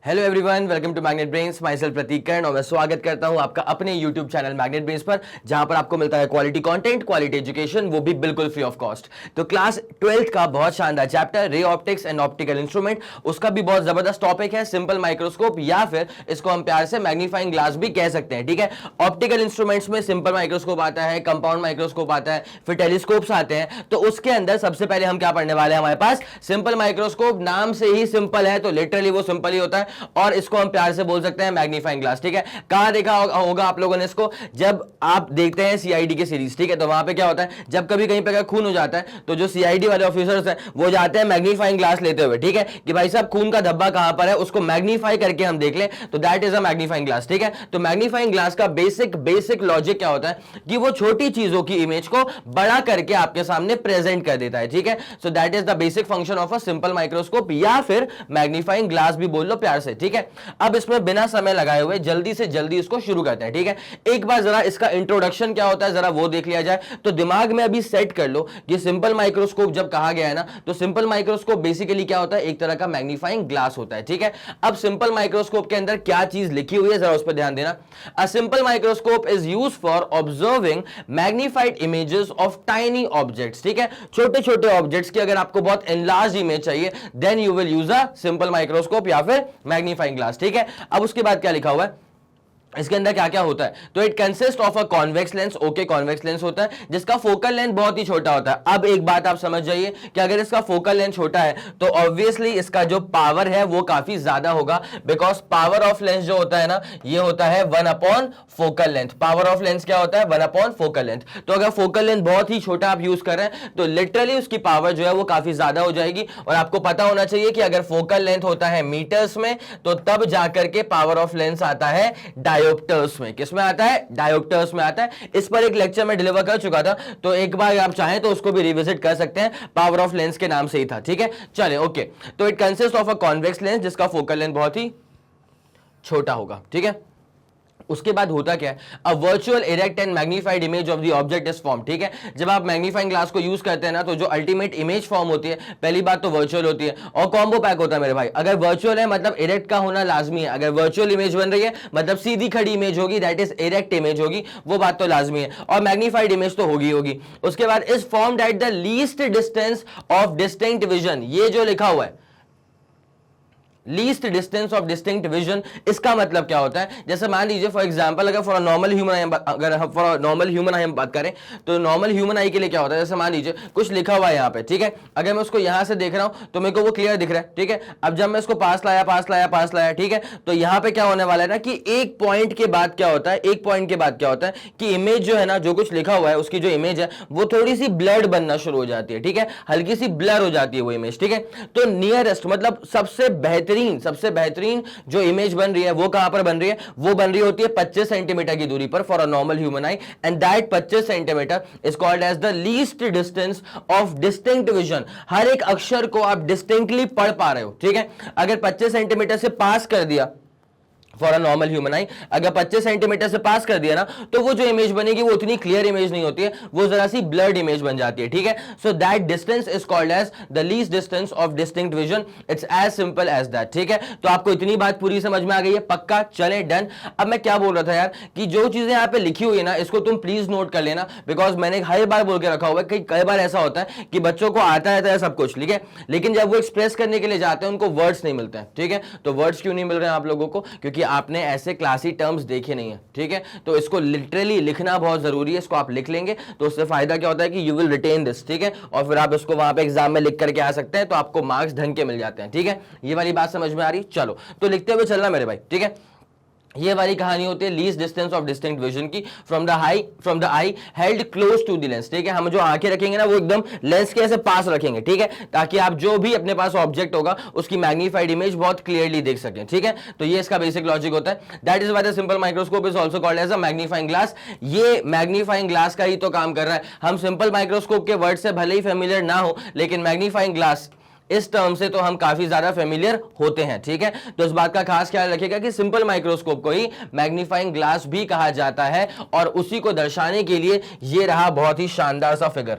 Hello everyone, welcome to magnet brains. Myself Prateek Karn और मैं स्वागत करता हूं आपका अपने यूट्यूब चैनल मैग्नेट ब्रेन्स पर, जहां पर आपको मिलता है क्वालिटी कंटेंट, क्वालिटी एजुकेशन, वो भी बिल्कुल फ्री ऑफ कॉस्ट। तो क्लास 12th का बहुत शानदार chapter ray optics and optical instrument, उसका भी बहुत जबरदस्त टॉपिक है सिंपल माइक्रोस्कोप, या फिर इसको हम प्यार से मैग्नीफाइंग ग्लास भी कह सकते हैं। ठीक है, ऑप्टिकल इंस्ट्रूमेंट्स में सिंपल माइक्रोस्कोप आता है, कंपाउंड माइक्रोस्कोप आता है, फिर टेलीस्कोप्स आते हैं। तो उसके अंदर सबसे पहले हम क्या पढ़ने वाले हैं, हमारे पास सिंपल माइक्रोस्कोप। नाम से ही सिंपल है तो लिटरली वो सिंपल ही होता है, और इसको हम प्यार से बोल सकते हैं मैग्नीफाइंग ग्लास। ठीक है, कहां देखा होगा आप लोगों ने इसको, जब आप देखते हैं सीआईडी के सीरीज। ठीक है, तो वहां पे क्या होता है, जब कभी कहीं पे खून हो जाता है तो जो सीआईडी वाले ऑफिसर्स हैं वो जाते हैं मैग्नीफाइंग ग्लास लेते हुए। ठीक है, कि भाई साहब खून का धब्बा कहां पर है उसको मैग्नीफाई करके हम देख लें, तो that is a magnifying glass. ठीक है, तो मैग्नीफाइंग ग्लास का बेसिक लॉजिक क्या होता है कि वो छोटी चीजों की इमेज को बड़ा करके आपके सामने प्रेजेंट कर देता है। ठीक है, so that is the basic function of a simple microscope, या फिर मैग्नीफाइंग ग्लास भी बोल लो प्यार से। ठीक है, अब इसमें बिना समय लगाए हुए जल्दी से जल्दी इसको शुरू करते हैं। ठीक है, एक बार जरा इसका इंट्रोडक्शन क्या होता है जरा वो देख लिया जाए, तो दिमाग में अभी सेट कर लो कि सिंपल माइक्रोस्कोप जब कहा गया है ना, तो सिंपल माइक्रोस्कोप बेसिकली क्या होता है, एक तरह का मैग्नीफाइंग ग्लास होता है। ठीक है, अब सिंपल माइक्रोस्कोप के अंदर क्या चीज लिखी हुई है जरा उस पर ध्यान देना। A simple microscope is used for observing magnified images of tiny objects. ठीक है, छोटे छोटे ऑब्जेक्ट्स की अगर आपको बहुत एनलार्ज इमेज चाहिए, then you will use a simple microscope या फिर मैग्नीफाइंग ग्लास। ठीक है, अब उसके बाद क्या लिखा हुआ है, इसके अंदर क्या क्या होता है, तो it consist of a convex lens. Okay, convex lens होता है जिसका फोकल लेंथ बहुत ही छोटा होता है। अब एक बात आप समझ जाइए कि अगर इसका फोकल लेंथ छोटा है तो ऑब्वियसली इसका जो पावर है वो काफी ज्यादा होगा, बिकॉज पावर ऑफ लेंस जो होता है ना, ये होता है 1 upon focal length. Power of lens क्या होता है, 1 अपॉन फोकल लेंथ। तो अगर फोकल लेंथ बहुत ही छोटा आप यूज कर रहे हैं तो लिटरली उसकी पावर जो है वो काफी ज्यादा हो जाएगी। और आपको पता होना चाहिए कि अगर फोकल लेंथ होता है मीटर्स में, तो तब जाकर के पावर ऑफ लेंस आता है डायोप्टर्स में। किसमें आता है, डायोप्टर्स में आता है। इस पर एक लेक्चर में डिलीवर कर चुका था, तो एक बार आप चाहें तो उसको भी रिविजिट कर सकते हैं, पावर ऑफ लेंस के नाम से ही था। ठीक है, चलिए ओके। तो it consist of a convex lens जिसका फोकल लेंथ बहुत ही छोटा होगा। ठीक है, उसके बाद होता क्या है, a virtual erect and magnified image of the object is form. ठीक है, जब आप मैग्नीफाइंग ग्लास को यूज करते हैं ना, तो जो अल्टीमेट इमेज फॉर्म होती है, पहली बात तो वर्चुअल होती है और कॉम्बो पैक होता है मेरे भाई। अगर वर्चुअल है मतलब इरेक्ट का होना लाजमी है, अगर वर्चुअल इमेज बन रही है मतलब सीधी खड़ी इमेज होगी, दैट इज इरेक्ट इमेज होगी, वो बात तो लाजमी है, और मैग्नीफाइड इमेज तो होगी। उसके बाद is formed at the least distance of distinct vision. ये जो लिखा हुआ है least distance of distinct vision, इसका मतलब क्या होता है, जैसे मान लीजिए फॉर एग्जांपल अगर फॉर नॉर्मल ह्यूमन आई, अगर फॉर नॉर्मल ह्यूमन आई हम बात करें, तो नॉर्मल ह्यूमन आई के लिए क्या होता है, जैसे मान लीजिए कुछ लिखा हुआ है यहाँ पे। ठीक है, अगर मैं उसको यहां से देख रहा हूं तो मेरे को वो क्लियर दिख रहा है। ठीक है, अब जब मैं इसको पास लाया, ठीक है, तो यहां पे क्या होने वाला है ना कि एक पॉइंट के बाद क्या होता है, कि इमेज जो है ना, जो कुछ लिखा हुआ है उसकी जो इमेज है वो थोड़ी सी ब्लर्ड बनना शुरू हो जाती है। ठीक है, हल्की सी ब्लर हो जाती है वो इमेज। ठीक है, तो नियरेस्ट मतलब सबसे बेहतरीन जो इमेज बन रही है वो कहां पर बन रही है, वो बन रही होती है 25 सेंटीमीटर की दूरी पर for a normal human eye, and that 25 centimetre is called as the least distance of distinct vision. हर एक अक्षर को आप डिस्टिंक्टली पढ़ पा रहे हो। ठीक है, अगर 25 सेंटीमीटर से पास कर दिया फॉर अ नॉर्मल ह्यूमन आई, अगर 25 सेंटीमीटर से पास कर दिया ना, तो वो जो इमेज बनेगी वो उतनी क्लियर इमेज नहीं होती है, वो जरा सी ब्लर्ड इमेज बन जाती है। ठीक है, so that distance is called as the least distance of distinct vision. It's as simple as that. ठीक है, तो आपको इतनी बात पूरी समझ में आ गई है, पक्का, चले डन। अब मैं क्या बोल रहा था यार, कि जो चीजें यहाँ पे लिखी हुई है ना, इसको तुम प्लीज नोट कर लेना, बिकॉज मैंने हर बार बोल के रखा हुआ है कि कई बार ऐसा होता है कि बच्चों को आता है सब कुछ, ठीक है, लेकिन जब वो एक्सप्रेस करने के लिए जाते हैं उनको वर्ड्स नहीं मिलते हैं। ठीक है, तो वर्ड्स क्यों नहीं मिल रहे हैं आप लोगों को, क्योंकि आपने ऐसे क्लासी टर्म्स देखे नहीं है। ठीक है, तो इसको लिटरली लिखना बहुत जरूरी है, इसको आप लिख लेंगे तो उससे फायदा क्या होता है कि यू विल रिटेन दिस। ठीक है, और फिर आप इसको वहां पे एग्जाम में लिख करके आ सकते हैं, तो आपको मार्क्स ढंग के मिल जाते हैं। ठीक है, ये वाली बात समझ में आ रही, चलो तो लिखते हुए चलना मेरे भाई। ठीक है, ये वाली कहानी होती है least distance of distinct vision की from the eye held close to the lens. ठीक है, हम जो आंखें रखेंगे ना वो एकदम लेंस के ऐसे पास रखेंगे। ठीक है, ताकि आप जो भी अपने पास ऑब्जेक्ट होगा उसकी मैग्नीफाइड इमेज बहुत क्लियरली देख सकें। ठीक है, तो ये इसका बेसिक लॉजिक होता है। That is why the simple microscope is also called as a magnifying glass. ये मैग्नीफाइंग ग्लास का ही तो काम कर रहा है। हम सिंपल माइक्रोस्कोप के वर्ड से भले ही फेमिलियर ना हो, लेकिन मैग्नीफाइंग ग्लास इस टर्म से तो हम काफी ज्यादा फेमिलियर होते हैं। ठीक है, तो इस बात का खास ख्याल रखिएगा कि सिंपल माइक्रोस्कोप को ही मैग्नीफाइंग ग्लास भी कहा जाता है, और उसी को दर्शाने के लिए ये रहा बहुत ही शानदार सा फिगर।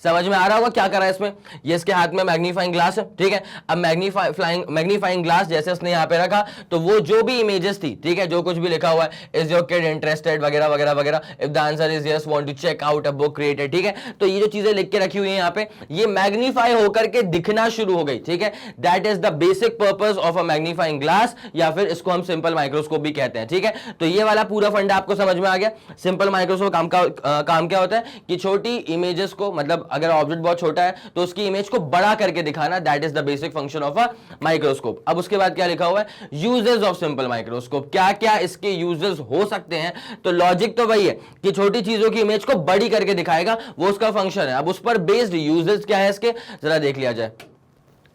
समझ में आ रहा होगा क्या कर रहा है इसमें, ये इसके हाथ में मैग्नीफाइंग ग्लास है, ठीक है। अब मैग्नीफाइंग ग्लास जैसे उसने यहाँ पे रखा, तो वो जो भी इमेजेस थी, ठीक है, जो कुछ भी लिखा हुआ है, इज योर किड इंटरेस्टेड वगैरह वगैरह वगैरह, if the answer is yes want to check out a book created, ठीक है। तो ये जो चीजें लिख के रखी हुई है यहाँ पे, ये मैग्नीफाई होकर के दिखना शुरू हो गई, ठीक है। That is the basic purpose of a magnifying glass, या फिर इसको हम सिंपल माइक्रोस्कोप भी कहते हैं, ठीक है। तो ये वाला पूरा फंडा आपको समझ में आ गया। सिंपल माइक्रोस्कोप काम क्या होता है कि छोटी इमेजेस को, मतलब अगर ऑब्जेक्ट बहुत छोटा है तो उसकी इमेज को बड़ा करके दिखाना, that is the basic function of a microscope. अब उसके बाद क्या लिखा हुआ है, यूजेस ऑफ सिंपल माइक्रोस्कोप, क्या क्या इसके यूजेस हो सकते हैं। तो लॉजिक तो वही है कि छोटी चीजों की इमेज को बड़ी करके दिखाएगा, वो उसका फंक्शन है। अब उस पर बेस्ड यूजेस क्या है इसके, जरा देख लिया जाए।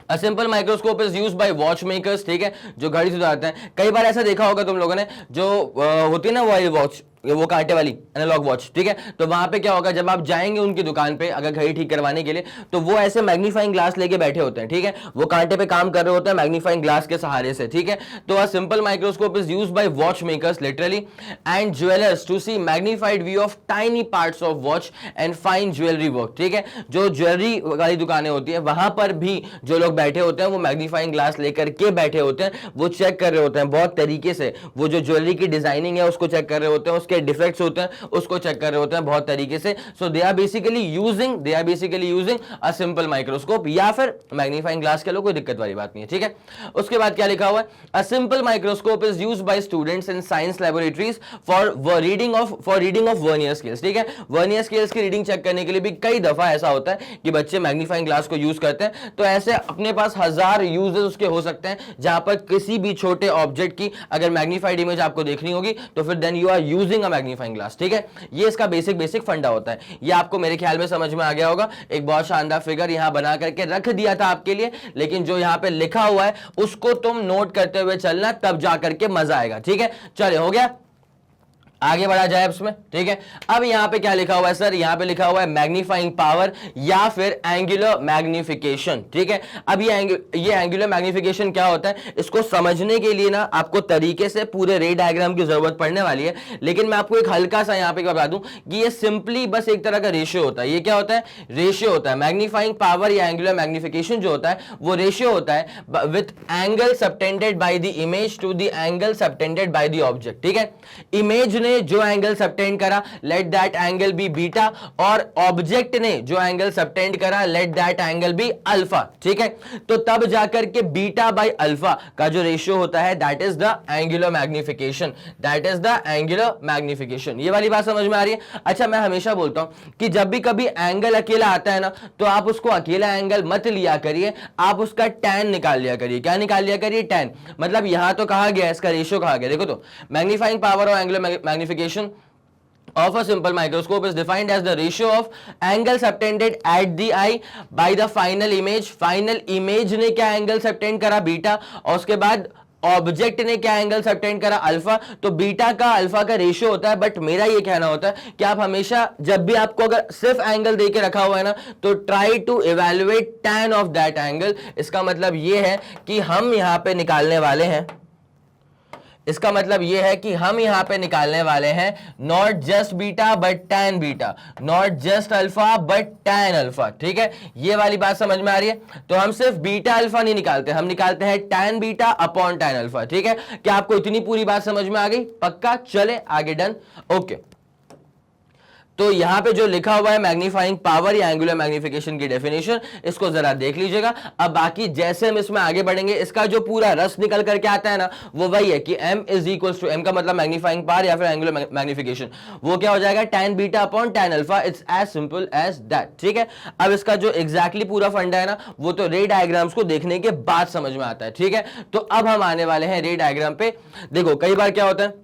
A simple microscope is used by watchmakers, ठीक है, जो घड़ी सुधारते हैं। कई बार ऐसा देखा होगा तुम लोगों ने, जो होती है ना वो वॉच, वो कांटे वाली एनालॉग वॉच, ठीक है। तो वहां पे क्या होगा, जब आप जाएंगे उनकी दुकान पे अगर घड़ी ठीक करवाने के लिए, तो वो ऐसे मैग्नीफाइंग ग्लास लेके बैठे होते हैं, ठीक है। वो कांटे पे काम कर रहे होते हैं मैग्नीफाइंग ग्लास के सहारे से, ठीक है। तो a simple microscope is used by watch makers literally and jewellers to see magnified view of tiny parts of watch and fine jewellery work, ठीक है। जो ज्वेलरी वाली दुकानें होती है, वहां पर भी जो लोग बैठे होते हैं वो मैग्नीफाइंग ग्लास लेकर के बैठे होते हैं, वो चेक कर रहे होते हैं बहुत तरीके से, वो जो ज्वेलरी की डिजाइनिंग है उसको चेक कर रहे होते हैं, उसके डिफेक्ट्स होते हैं उसको चेक कर रहे होते हैं बहुत तरीके से। So they are basically using a simple microscope, या फिर मैग्नीफाइंग ग्लास के लो, कोई दिक्कत वाली बात नहीं है, ठीक है। उसके बाद क्या लिखा हुआ है, अ simple microscope is used bye students in science laboratories for reading of vernier scales, ठीक है। वर्नियर स्केल्स की रीडिंग चेक करने के लिए भी कई दफा ऐसा होता है कि बच्चे मैग्नीफाइंग ग्लास को यूज करते हैं। तो ऐसे अपने पास हजार यूजेस उसके हो सकते हैं, जहां पर किसी भी छोटे ऑब्जेक्ट की अगर मैग्नीफाइड इमेज आपको देखनी होगी, तो फिर then you are using a magnifying glass, ठीक है। ये इसका बेसिक फंडा होता है। ये आपको मेरे ख्याल में समझ में आ गया होगा। एक बहुत शानदार फिगर यहां बना करके रख दिया था आपके लिए, लेकिन जो यहां पे लिखा हुआ है उसको तुम नोट करते हुए चलना, तब जाकर के मजा आएगा, ठीक है। चले, हो गया, आगे बढ़ा जाए इसमें, ठीक है। अब यहां पे क्या लिखा हुआ है सर, यहां पे लिखा हुआ है मैग्नीफाइंग पावर या फिर एंगुलर मैग्निफिकेशन, ठीक है। अब ये एंगुलर मैग्निफिकेशन क्या होता है, इसको समझने के लिए ना आपको तरीके से पूरे रे डायग्राम की जरूरत पड़ने वाली है, लेकिन मैं आपको एक हल्का सा यहां पे बता दूं कि ये सिंपली बस एक तरह का रेशियो होता है। ये क्या होता है, रेशियो होता है। मैग्नीफाइंग पावर या एंगुलर मैग्निफिकेशन जो होता है वो रेशियो होता है with angle subtended by the image to the angle subtended by the object, ठीक है। इमेज ने जो एंगल सबटेंड करा, let that angle be beta, और ऑब्जेक्ट ने जो एंगल सबटेंड करा, let that angle be alpha, ठीक है। तो तब जाकर के बीटा बाय अल्फा का जो रेशियो होता है, that is the angular magnification, that is the angular magnification. ये वाली बात समझ में आ रही है। अच्छा, मैं हमेशा बोलता हूं कि जब भी कभी एंगल अकेला आता है ना, तो आप उसको अकेला एंगल मत लिया करिए, आप उसका tan निकाल लिया करिए। क्या निकाल लिया करिए, tan। मतलब यहां तो कहा गया, इसका रेशियो कहा गया, देखो तो मैग्नीफाइंग पावर और angular magnification of a simple microscope is defined as the ratio of angle subtended at the eye by the final image। final image ने क्या एंगल सबटेंड करा, बीटा, और उसके बाद ऑब्जेक्ट ने क्या एंगल सबटेंड करा, अल्फा। तो बीटा का अल्फा का रेशियो होता है। बट मेरा ये कहना होता है कि आप हमेशा जब भी आपको अगर सिर्फ एंगल देके रखा हुआ है ना, तो try to evaluate tan of that angle. इसका मतलब ये है कि हम यहां पे निकालने वाले हैं, इसका मतलब यह है कि हम यहां पे निकालने वाले हैं not just beta but tan beta, not just alpha but tan alpha, ठीक है। ये वाली बात समझ में आ रही है। तो हम सिर्फ बीटा अल्फा नहीं निकालते, हम निकालते हैं tan beta upon tan alpha, ठीक है। क्या आपको इतनी पूरी बात समझ में आ गई? पक्का? चले आगे, डन, ओके। तो यहां पे जो लिखा हुआ है मैग्नीफाइंग पावर या एंगुलर मैग्निफिकेशन की डेफिनेशन, इसको जरा देख लीजिएगा। अब बाकी जैसे हम इसमें आगे बढ़ेंगे, इसका जो पूरा रस निकल करके आता है ना, वो वही है कि m is equal to, m का मतलब मैग्नीफाइंग पावर या फिर एंगुलर मैग्निफिकेशन, वो क्या हो जाएगा, tan beta upon tan alpha. It's as simple as that, ठीक है। अब इसका जो एग्जैक्टली पूरा फंडा है ना, वो तो रे डायग्राम्स को देखने के बाद समझ में आता है, ठीक है। तो अब हम आने वाले हैं रे डायग्राम पे। देखो कई बार क्या होता है,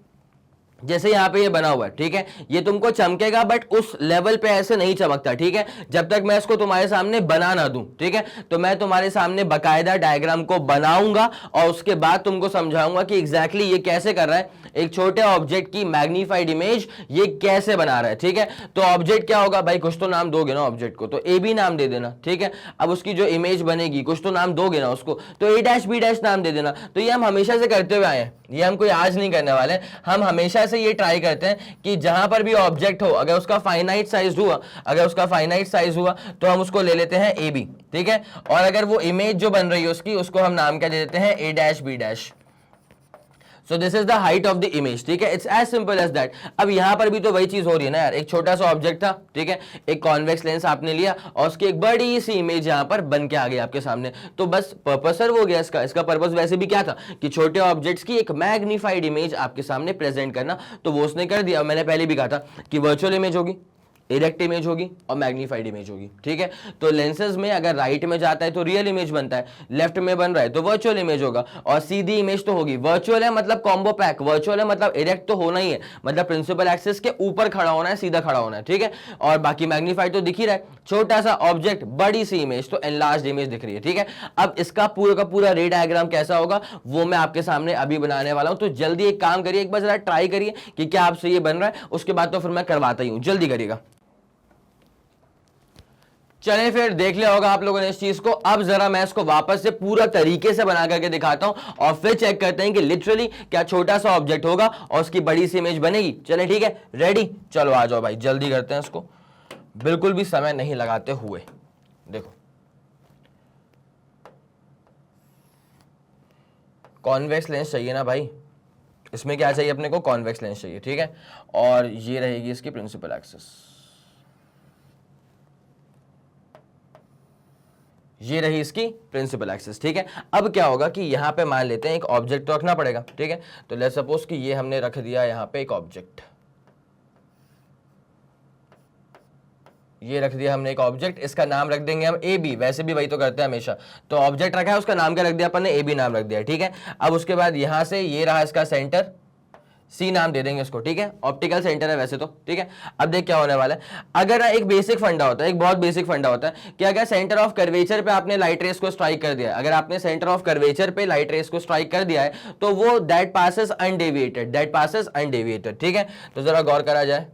जैसे यहां पे ये बना हुआ है, ठीक है, ये तुमको चमकेगा बट उस लेवल पे ऐसे नहीं चमकता, ठीक है, जब तक मैं इसको तुम्हारे सामने बना ना दूं, ठीक है। तो मैं तुम्हारे सामने बकायदा डायग्राम को बनाऊंगा और उसके बाद तुमको समझाऊंगा कि एग्जैक्टली ये कैसे कर रहा है, एक छोटे ऑब्जेक्ट की मैग्नीफाइड इमेज ये कैसे बना रहा है, ठीक है। तो ऑब्जेक्ट क्या होगा भाई, कुछ तो नाम दोगे ना ऑब्जेक्ट को, तो ए बी नाम दे देना, ठीक है। अब उसकी जो इमेज बनेगी कुछ तो नाम दोगे ना उसको, तो ए डैश बी डैश नाम दे देना। तो ये हम हमेशा से करते हुए आए हैं, ये हम कोई आज नहीं करने वाले, हम हमेशा से ये ट्राई करते हैं कि जहां पर भी ऑब्जेक्ट हो, अगर उसका फाइनाइट साइज हुआ तो हम उसको ले लेते हैं ए बी, ठीक है। और अगर वो इमेज जो बन रही है उसकी, उसको हम नाम क्या दे देते हैं, A dash B dash. So this is the height of the image, ठीक है। It's as simple as that. अब यहां पर भी तो वही चीज हो रही है ना यार, एक छोटा सा ऑब्जेक्ट था, ठीक है, एक कॉन्वेक्स लेंस आपने लिया और उसकी एक बड़ी सी इमेज यहां पर बन के आ गई आपके सामने, तो बस पर्पस सर्व हो गया इसका पर्पस वैसे भी क्या था कि छोटे ऑब्जेक्ट्स की एक मैग्नीफाइड इमेज आपके सामने प्रेजेंट करना, तो वो उसने कर दिया। मैंने पहले भी कहा था कि वर्चुअल इमेज होगी, इरेक्ट इमेज होगी और मैग्नीफाइड इमेज होगी, ठीक है। तो लेंसेज में अगर राइट में जाता है तो रियल इमेज बनता है, लेफ्ट में बन रहा है तो वर्चुअल इमेज होगा, और सीधी इमेज तो होगी। वर्चुअल है मतलब कॉम्बो पैक, वर्चुअल है मतलब इरेक्ट तो होना ही है, मतलब प्रिंसिपल एक्सिस के ऊपर खड़ा होना है, सीधा खड़ा होना है, ठीक है। और बाकी मैग्नीफाइड तो दिख ही रहा है, छोटा सा ऑब्जेक्ट बड़ी सी इमेज तो एनलार्ज्ड इमेज दिख रही है, ठीक है। अब इसका पूरा का पूरा रे डायग्राम कैसा होगा वो मैं आपके सामने अभी बनाने वाला हूं, तो जल्दी एक काम करिए, एक बार जरा ट्राई करिए कि क्या आपसे ये बन रहा है, उसके बाद तो फिर मैं करवाता ही हूं, जल्दी करिएगा। चलें फिर, देख लिया होगा आप लोगों ने इस चीज को। अब जरा मैं इसको वापस से पूरा तरीके से बना करके दिखाता हूं और फिर चेक करते हैं कि लिटरली क्या छोटा सा ऑब्जेक्ट होगा और उसकी बड़ी सी इमेज बनेगी। चलें ठीक है, रेडी, चलो आ जाओ भाई, जल्दी करते हैं इसको, बिल्कुल भी समय नहीं लगाते हुए। देखो, कॉन्वेक्स लेंस चाहिए ना भाई, इसमें क्या चाहिए अपने को, कॉन्वेक्स लेंस चाहिए, ठीक है। और ये रहेगी इसकी प्रिंसिपल एक्सिस, ये रही इसकी प्रिंसिपल एक्सिस, ठीक है। अब क्या होगा कि यहां पे मान लेते हैं एक ऑब्जेक्ट तो रखना पड़ेगा, ठीक है। तो लेट्स सपोज कि ये हमने रख दिया यहां पे एक ऑब्जेक्ट, ये रख दिया हमने एक ऑब्जेक्ट, इसका नाम रख देंगे हम ए बी, वैसे भी वही तो करते हैं हमेशा। तो ऑब्जेक्ट रखा है, उसका नाम क्या रख दिया अपन ने, ए बी नाम रख दिया, ठीक है। अब उसके बाद यहां से ये रहा इसका सेंटर, सी नाम दे देंगे इसको, ठीक है। ऑप्टिकल सेंटर है वैसे तो, ठीक है। अब देख क्या होने वाला है, अगर एक बेसिक फंडा होता है, एक बहुत बेसिक फंडा होता है कि अगर सेंटर ऑफ कर्वेचर पे आपने लाइट रेस को स्ट्राइक कर दिया है, अगर आपने सेंटर ऑफ कर्वेचर पे लाइट रेस को स्ट्राइक कर दिया है तो वो that passes undeviated, that passes undeviated, ठीक है। तो जरा गौर करा जाए,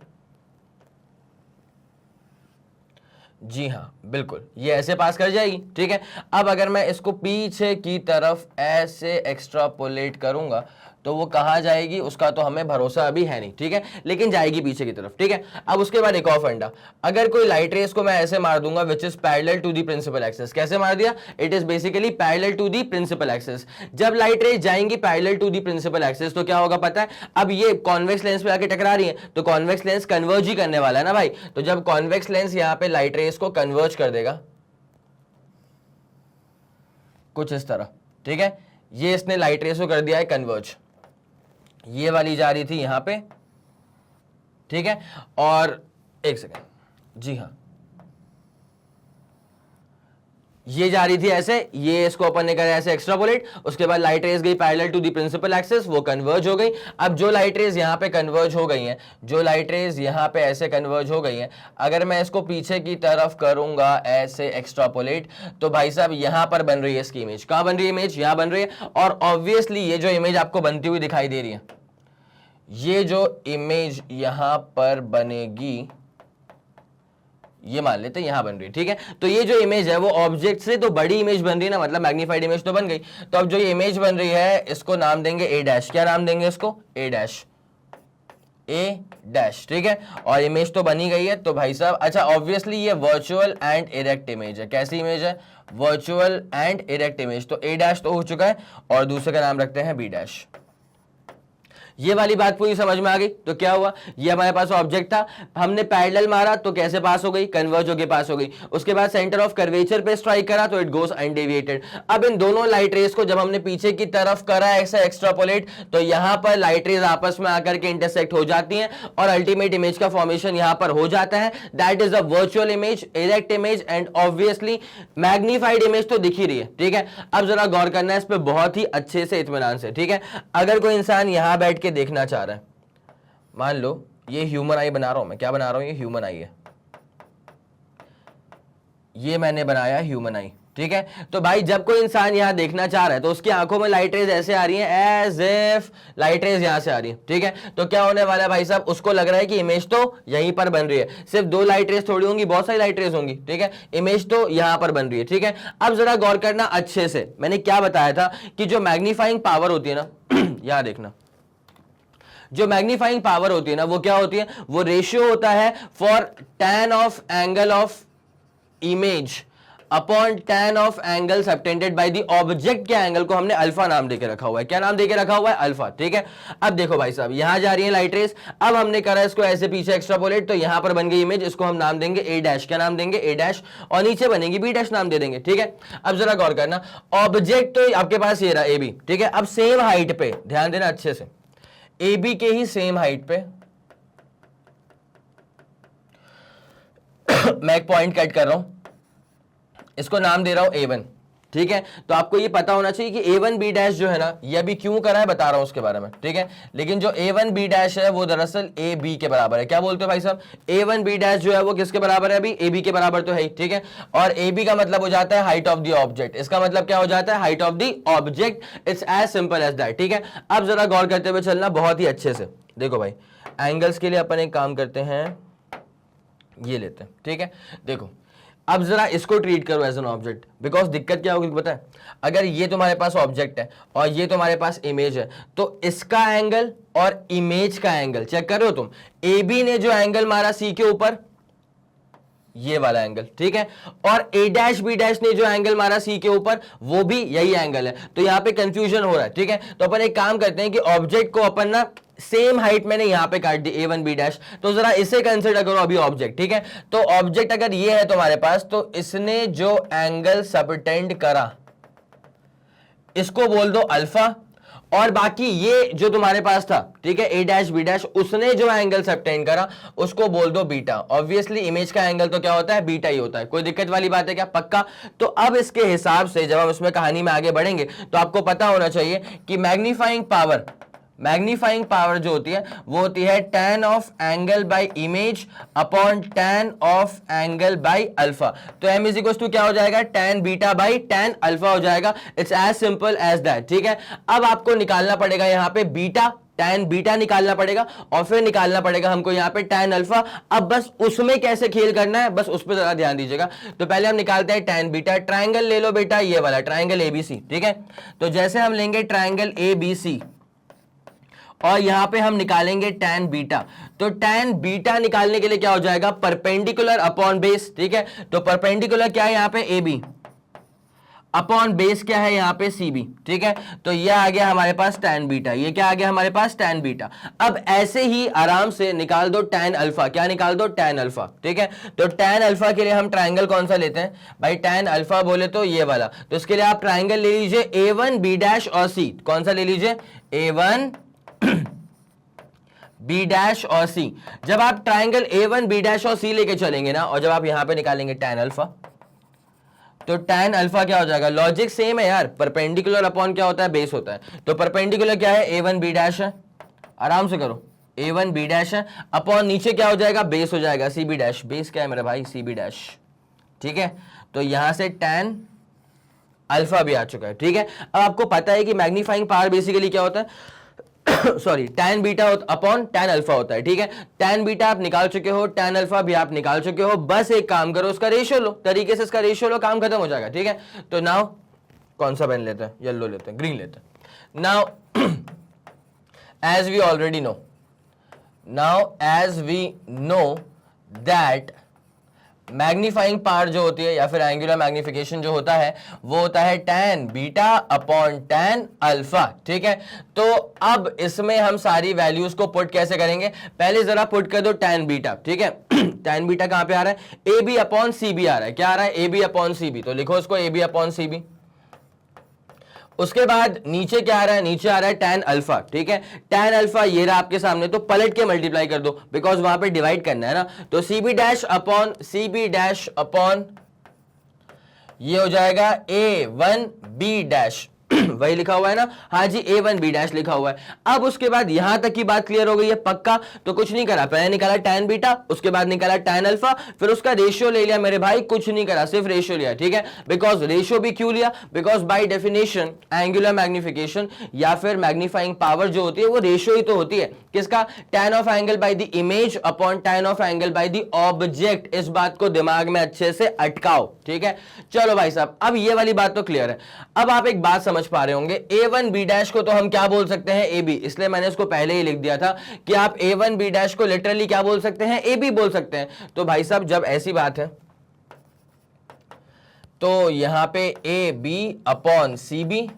जी हाँ बिल्कुल, ये ऐसे पास कर जाएगी, ठीक है। अब अगर मैं इसको पीछे की तरफ ऐसे एक्स्ट्रापोलेट करूंगा तो वो कहां जाएगी उसका तो हमें भरोसा अभी है नहीं, ठीक है, लेकिन जाएगी पीछे की तरफ, ठीक है। अब उसके बाद एक और फंडा, अगर कोई लाइट रेस को मैं ऐसे मार दूंगा which is parallel to the principal axis, कैसे मार दिया, it is basically parallel to the principal axis. जब लाइट रेस जाएंगी parallel to the principal axis तो क्या होगा पता है, अब ये कॉन्वेक्स लेंस पे आके टकरा रही है तो कॉन्वेक्स लेंस कन्वर्ज ही करने वाला है ना भाई। तो जब कॉन्वेक्स लेंस यहां पे लाइट रेस को कन्वर्ज कर देगा कुछ इस तरह, ठीक है, ये इसने लाइट रेस को कर दिया है कन्वर्ज, ये वाली जा रही थी यहां पे, ठीक है। और एक सेकेंड, जी हां, ये जा रही थी ऐसे, ये इसको अपन ने करा ऐसे एक्स्ट्रापोलेट, उसके बाद लाइट रेस गई parallel to the principal axis, वो कन्वर्ज हो गई। अब जो लाइट रेस यहां पे कन्वर्ज हो गई हैं, जो लाइट रेस यहां पे ऐसे कन्वर्ज हो गई हैं, अगर मैं इसको पीछे की तरफ करूंगा ऐसे एक्स्ट्रापोलेट तो भाई साहब यहां पर बन रही है इसकी इमेज, कहां बन रही है इमेज, यहां बन रही है। और ऑब्वियसली ये जो इमेज आपको बनती हुई दिखाई दे रही है, ये जो इमेज यहां पर बनेगी, ये मान लेते हैं यहां बन रही है, ठीक है। तो ये जो इमेज है वो ऑब्जेक्ट से तो बड़ी इमेज बन रही है ना, मतलब मैग्नीफाइड इमेज तो बन गई। तो अब जो ये इमेज बन रही है इसको नाम देंगे ए डैश, क्या नाम देंगे इसको, ए डैश, ए डैश, ठीक है। और इमेज तो बनी गई है, तो भाई साहब अच्छा ऑब्वियसली ये वर्चुअल एंड इरेक्ट इमेज है, कैसी इमेज है, वर्चुअल एंड इरेक्ट इमेज। तो ए डैश तो हो चुका है और दूसरे का नाम रखते हैं बी डैश। ये वाली बात पूरी समझ में आ गई। तो क्या हुआ, ये हमारे पास ऑब्जेक्ट था, हमने पैरेलल मारा तो कैसे पास हो गई, कन्वर्ज होके पास हो गई। उसके बाद सेंटर ऑफ कर्वेचर पे स्ट्राइक करा तो इट गोस अनडेविएटेड। अब इन दोनों लाइट रेस को जब हमने पीछे की तरफ करा ऐसा एक्स्ट्रापोलेट तो यहां पर लाइट रेस आपस में आकर के इंटरसेक्ट हो जाती हैं और अल्टीमेट इमेज का फॉर्मेशन यहां पर हो जाता है। That is a virtual image, erect image and obviously magnified image तो दिख ही रही है, ठीक है। अब जरा गौर करना है इस पर बहुत ही अच्छे से, इत्मीनान से, ठीक है। अगर कोई इंसान यहां बैठ के देखना चाह रहा है, मान लो ये ह्यूमन आई बना रहा हूं मैं, क्या बना रहा हूं, ये ह्यूमन आई है, ये मैंने बनाया ह्यूमन आई, ठीक है। तो भाई जब कोई इंसान यहां देखना चाह रहा है तो उसकी आंखों में लाइट रेज ऐसे आ रही है, एज इफ लाइट रेज यहां से आ रही है, ठीक है। तो क्या होने वाला है भाई साहब, उसको लग रहा है कि इमेज तो यहीं पर बन रही है, सिर्फ दो लाइट रेज थोड़ी होंगी, बहुत सारी लाइट रेज होंगी, ठीक है। इमेज तो यहां पर बन रही है, ठीक है। अब जरा गौर करना अच्छे से, मैंने क्या बताया था कि जो मैग्नीफाइंग पावर होती है ना, यहां देखना, जो मैग्नीफाइंग पावर होती है ना वो क्या होती है, वो रेशियो होता है for tan of angle of image upon tan of angle subtended by the object के एंगल को हमने अल्फा नाम देके रखा हुआ है। क्या नाम देके रखा हुआ है, अल्फा। ठीक है, अब देखो भाई साहब यहां जा रही है लाइट रेस, अब हमने करा इसको ऐसे पीछे एक्स्ट्रापोलेट, तो यहां पर बन गई इमेज, इसको हम नाम देंगे ए डैश। क्या नाम देंगे, ए डैश, और नीचे बनेगी बी डैश नाम दे देंगे। ठीक है, अब जरा गौर करना, ऑब्जेक्ट तो आपके पास ये रहा ए बी। ठीक है, अब सेम हाइट पे ध्यान देना अच्छे से, ए बी के ही सेम हाइट पे मैं एक पॉइंट कट कर रहा हूं, इसको नाम दे रहा हूं A1। ठीक है, तो आपको ये पता होना चाहिए कि A1 B डैश जो है ना, ये अभी क्यों करा है बता रहा हूं उसके बारे में। ठीक है, लेकिन जो A1 B डैश है वो दरअसल AB के बराबर है। क्या बोलते हो भाई साहब, A1 B डैश जो है वो किसके बराबर है, अभी AB के बराबर तो है ही। ठीक है, और AB का मतलब हो जाता है हाइट ऑफ द ऑब्जेक्ट, इसका मतलब क्या हो जाता है, height of the object. It's as simple as that. ठीक है, अब जरा गौर करते हुए चलना बहुत ही अच्छे से। देखो भाई, एंगल्स के लिए अपन एक काम करते हैं, ये लेते हैं। ठीक है, देखो अब जरा इसको ट्रीट करो एज एन ऑब्जेक्ट, बिकॉज दिक्कत क्या होगी पता है, अगर ये तुम्हारे पास ऑब्जेक्ट है और ये तुम्हारे पास इमेज है, तो इसका एंगल और इमेज का एंगल चेक कर रहे हो तुम। ए बी ने जो एंगल मारा सी के ऊपर, ये वाला एंगल। ठीक है, और ए डैश बी डैश ने जो एंगल मारा सी के ऊपर, वो भी यही एंगल है। तो यहां पे कंफ्यूजन हो रहा है। ठीक है, तो अपन एक काम करते हैं कि ऑब्जेक्ट को अपन ना सेम हाइट मैंने यहां पे काट दी A1 B डैश, तो जरा इसे कंसिडर करो अभी ऑब्जेक्ट। ठीक है, तो ऑब्जेक्ट अगर ये है तुम्हारे पास, तो इसने जो एंगल सबटेंड करा इसको बोल दो अल्फा, और बाकी ये जो तुम्हारे पास था, ठीक है, ए डैश बी डैश, उसने जो एंगल सबटेंड करा उसको बोल दो बीटा। ऑब्वियसली इमेज का एंगल तो क्या होता है, बीटा ही होता है। कोई दिक्कत वाली बात है क्या, पक्का। तो अब इसके हिसाब से जब हम इसमें कहानी में आगे बढ़ेंगे तो आपको पता होना चाहिए कि मैग्नीफाइंग पावर जो होती है वो होती है tan of angle by image upon tan of angle by alpha. तो m इज इक्वल टू क्या हो जाएगा, tan beta by tan alpha हो जाएगा। It's as simple as that. ठीक है, अब आपको निकालना पड़ेगा यहां पे बीटा, tan बीटा निकालना पड़ेगा, और फिर निकालना पड़ेगा हमको यहाँ पे tan अल्फा। अब बस उसमें कैसे खेल करना है, बस उस पर जरा ध्यान दीजिएगा। तो पहले हम निकालते हैं tan बीटा। ट्राइंगल ले लो बेटा, ये वाला ट्राइंगल ABC। ठीक है, तो जैसे हम लेंगे ट्राइंगल ABC और यहां पे हम निकालेंगे tan बीटा, तो tan बीटा निकालने के लिए क्या हो जाएगा, परपेंडिकुलर अपॉन बेस। ठीक है, तो परपेंडिकुलर क्या है यहां पे AB, अपॉन बेस क्या है यहां पे CB। ठीक है, तो ये आ गया हमारे पास tan बीटा, ये क्या आ गया हमारे पास tan बीटा। अब ऐसे ही आराम से निकाल दो tan अल्फा। क्या निकाल दो, tan अल्फा। ठीक है, तो tan अल्फा के लिए हम ट्राइंगल कौन सा लेते हैं भाई, tan अल्फा बोले तो ये वाला। तो इसके लिए आप ट्राइंगल ले लीजिए A1 B डैश और C। कौन सा ले लीजिए, A1 बी डैश और सी। जब आप ट्राइंगल A1 बी डैश और सी लेके चलेंगे ना, और जब आप यहां पे निकालेंगे tan अल्फा, तो tan अल्फा क्या हो जाएगा, लॉजिक सेम है यार, परपेंडिकुलर अपॉन क्या होता है, बेस होता है। तो परपेंडिकुलर क्या है, A1 बी डैश है, आराम से करो, A1 बी डैश है, अपॉन नीचे क्या हो जाएगा, बेस हो जाएगा सी बी डैश। बेस क्या है मेरे भाई, सी बी डैश। ठीक है, तो यहां से tan अल्फा भी आ चुका है। ठीक है, अब आपको पता है कि मैग्नीफाइंग पावर बेसिकली क्या होता है sorry, tan beta upon tan alpha होता है। ठीक है, tan बीटा आप निकाल चुके हो, tan अल्फा भी आप निकाल चुके हो, बस एक काम करो, उसका रेशियो लो, तरीके से इसका रेशियो लो, काम खत्म हो जाएगा। ठीक है, तो नाउ कौन सा पेन लेते हैं, येलो लेते हैं, ग्रीन लेते हैं। Now as we know that magnifying power जो होती है या फिर एंगुलर मैग्निफिकेशन जो होता है वो होता है tan beta upon tan alpha. ठीक है, तो अब इसमें हम सारी वैल्यूज को पुट कैसे करेंगे, पहले जरा पुट कर दो tan बीटा। ठीक है, tan बीटा कहां पे आ रहा है, AB अपॉन CB आ रहा है। क्या आ रहा है, AB अपॉन CB, तो लिखो उसको AB अपॉन CB। उसके बाद नीचे क्या आ रहा है, नीचे आ रहा है tan अल्फा। ठीक है, tan अल्फा ये रहा आपके सामने, तो पलट के मल्टीप्लाई कर दो, बिकॉज वहां पे डिवाइड करना है ना। तो CB डैश अपॉन ये हो जाएगा A1 B डैश वही लिखा हुआ है ना, हाँ जी, A1 B डैश लिखा हुआ है। अब उसके बाद यहां तक की बात क्लियर हो गई है पक्का, तो कुछ नहीं करा, पहले निकाला tan बीटा, उसके बाद निकाला tan अल्फा, फिर उसका रेशियो ले लिया मेरे भाई, कुछ नहीं करा, सिर्फ रेशियो लिया। ठीक है, बिकॉज रेशियो भी क्यों लिया, because by definition angular magnification या फिर मैग्नीफाइंग पावर जो होती है वो रेशियो ही तो होती है, किसका, tan of angle bye the image upon tan of angle bye the object. इस बात को दिमाग में अच्छे से अटकाओ। ठीक है, चलो भाई साहब, अब ये वाली बात तो क्लियर है। अब आप एक बात समझ पा रहे होंगे। A1 B डैश को तो हम क्या बोल सकते हैं, AB, इसलिए मैंने इसको पहले ही लिख दिया था कि आप A1 B डैश को लिटरली क्या बोल सकते हैं, AB बोल सकते हैं। तो भाई साहब जब ऐसी बात है तो यहां पे AB upon CB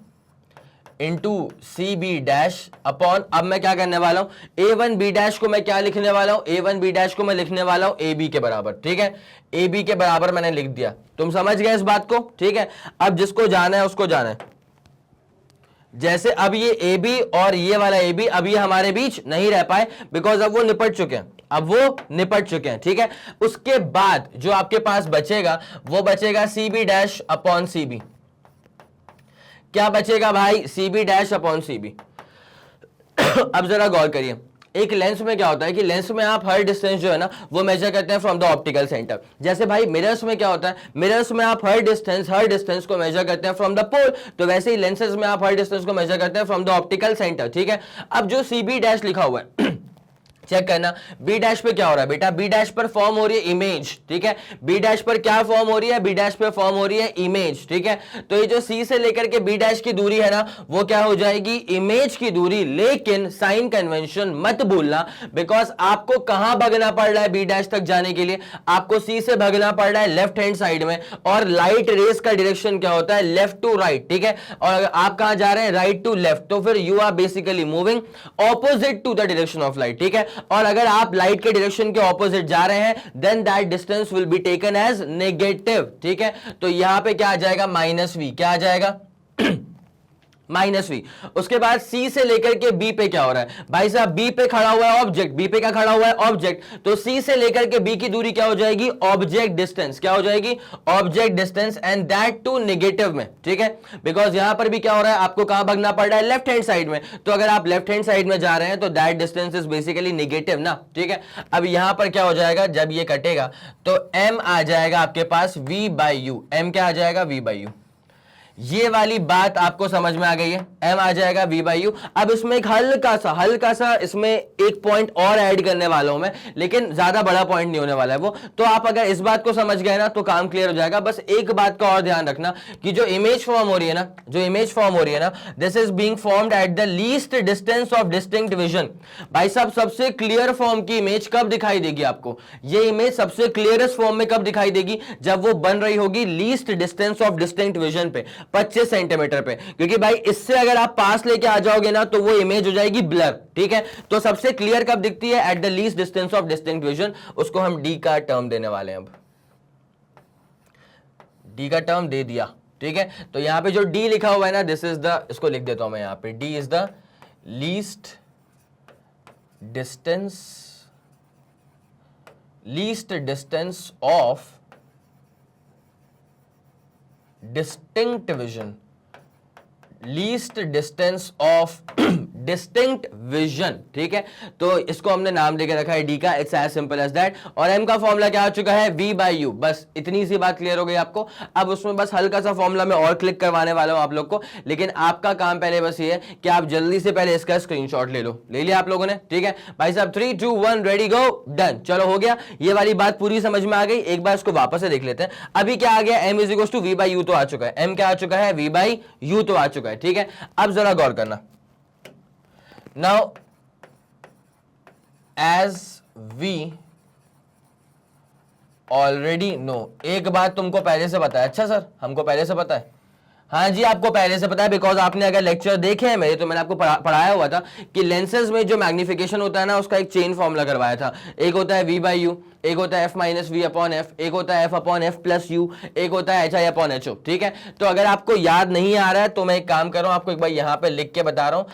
into CB dash upon, अब मैं क्या करने वाला हूं, A1 B डैश को मैं क्या लिखने वाला हूं, A1 B डैश को मैं लिखने वाला हूं AB के बराबर। ठीक है, AB के बराबर मैंने लिख दिया, तुम समझ गए इस बात को। ठीक है, अब जिसको जाना है उसको जाना है। जैसे अब ये AB और ये वाला AB अब ये हमारे बीच नहीं रह पाए, बिकॉज अब वो निपट चुके हैं, अब वो निपट चुके हैं। ठीक है, उसके बाद जो आपके पास बचेगा वो बचेगा CB डैश अपॉन CB। क्या बचेगा भाई, CB डैश अपॉन CB। अब जरा गौर करिए, एक लेंस में क्या होता है कि लेंस में आप हर डिस्टेंस जो है ना वो मेजर करते हैं फ्रॉम द ऑप्टिकल सेंटर। जैसे भाई मिरर्स में क्या होता है, मिरर्स में आप हर डिस्टेंस को मेजर करते हैं फ्रॉम द पोल, तो वैसे ही लेंसेज में आप हर डिस्टेंस को मेजर करते हैं फ्रॉम द ऑप्टिकल सेंटर। ठीक है, अब जो CB डैश लिखा हुआ है चेक करना, बी डैश पे क्या हो रहा है बेटा, बी डैश पर फॉर्म हो रही है इमेज। ठीक है, बी डैश पर क्या फॉर्म हो रही है, बी डैश पे फॉर्म हो रही है इमेज। ठीक है, तो ये जो सी से लेकर के बी डैश की दूरी है ना वो क्या हो जाएगी, इमेज की दूरी। लेकिन साइन कन्वेंशन मत भूलना, बिकॉज आपको कहां भगना पड़ रहा है बी डैश तक जाने के लिए, आपको सी से भगना पड़ रहा है लेफ्ट हैंड साइड में, और लाइट रेस का डायरेक्शन क्या होता है, लेफ्ट टू राइट। ठीक है, और अगर आप कहां जा रहे हैं, राइट टू लेफ्ट, तो फिर you are basically moving opposite to the direction of light. ठीक है, और अगर आप लाइट के डायरेक्शन के ऑपोजिट जा रहे हैं then that distance will be taken as negative. ठीक है, तो यहां पे क्या आ जाएगा, -v, क्या आ जाएगा -v। उसके बाद C से लेकर के B पे क्या हो रहा है भाई साहब, B पे खड़ा हुआ है ऑब्जेक्ट, B पे क्या खड़ा हुआ है ऑब्जेक्ट, तो C से लेकर के B की दूरी क्या हो जाएगी, ऑब्जेक्ट डिस्टेंस, क्या हो जाएगी, object distance, and that to negative में। ठीक है, बिकॉज यहां पर भी क्या हो रहा है, आपको कहां भागना पड़ रहा है, लेफ्ट हैंड साइड में, तो अगर आप लेफ्ट हैंड साइड में जा रहे हैं तो that distance is basically negative ना। ठीक है, अब यहां पर क्या हो जाएगा, जब ये कटेगा तो M आ जाएगा आपके पास V/U, M क्या आ जाएगा, V/U। ये वाली बात आपको समझ में आ गई है, M आ जाएगा V/U। अब इसमें एक हल्का सा इसमें एक पॉइंट और ऐड करने वाला हूं मैं, लेकिन ज्यादा बड़ा पॉइंट नहीं होने वाला है वो, तो आप अगर इस बात को समझ गए ना तो काम क्लियर हो जाएगा। बस एक बात का और ध्यान रखना कि जो इमेज फॉर्म हो रही है ना, जो इमेज फॉर्म हो रही है ना, this is being formed at the least distance of distinct vision. भाई साहब सबसे क्लियर फॉर्म की इमेज कब दिखाई देगी आपको, ये इमेज सबसे क्लियरेस्ट फॉर्म में कब दिखाई देगी, जब वो बन रही होगी least distance of distinct vision पे, 25 सेंटीमीटर पे, क्योंकि भाई इससे अगर आप पास लेके आ जाओगे ना तो वो इमेज हो जाएगी ब्लर। ठीक है, तो सबसे क्लियर कब दिखती है, at the least distance of distinct vision, उसको हम डी का टर्म देने वाले हैं। अब डी का टर्म दे दिया। ठीक है, तो यहां पे जो डी लिखा हुआ है ना, दिस इज द, इसको लिख देता हूं मैं यहां पे, D is the least distance of distinct vision, least distance of distinct vision. ठीक है, तो इसको हमने नाम देके रखा है डी का, it's as simple as that. और एम का फॉर्मूला क्या आ चुका है, V/U। बस इतनी सी बात क्लियर हो गई आपको। अब उसमें बस हल्का सा फॉर्मूला मैं और क्लिक करवाने वाला हूं आप लोग को, लेकिन आपका काम पहले बस ये है कि आप जल्दी से पहले इसका स्क्रीनशॉट ले लो। ले लिया आप लोगों ने, ठीक है भाई साहब, 3 2 1 रेडी गो डन। चलो हो गया, ये वाली बात पूरी समझ में आ गई। एक बार इसको वापस से देख लेते हैं। अभी क्या आ गया, M = V/U तो आ चुका है, M क्या आ चुका है, V/U तो आ चुका है। ठीक है, अब जरा गौर करना। Now, as we already know, एक बात तुमको पहले से पता है, अच्छा सर हमको पहले से पता है, हाँ जी आपको पहले से पता है, बिकॉज आपने अगर लेक्चर देखे हैं मेरे तो मैंने आपको पढ़ाया हुआ था कि लेंसेज में जो मैग्निफिकेशन होता है ना उसका एक चेन फॉर्मूला करवाया था। एक होता है V/U, एक होता है F-V/F, एक होता है F/F+U, एक होता है HI/HO। ठीक है, तो अगर आपको याद नहीं आ रहा है तो मैं एक काम कर रहा हूं, आपको एक बार यहां पे लिख के बता रहा हूं।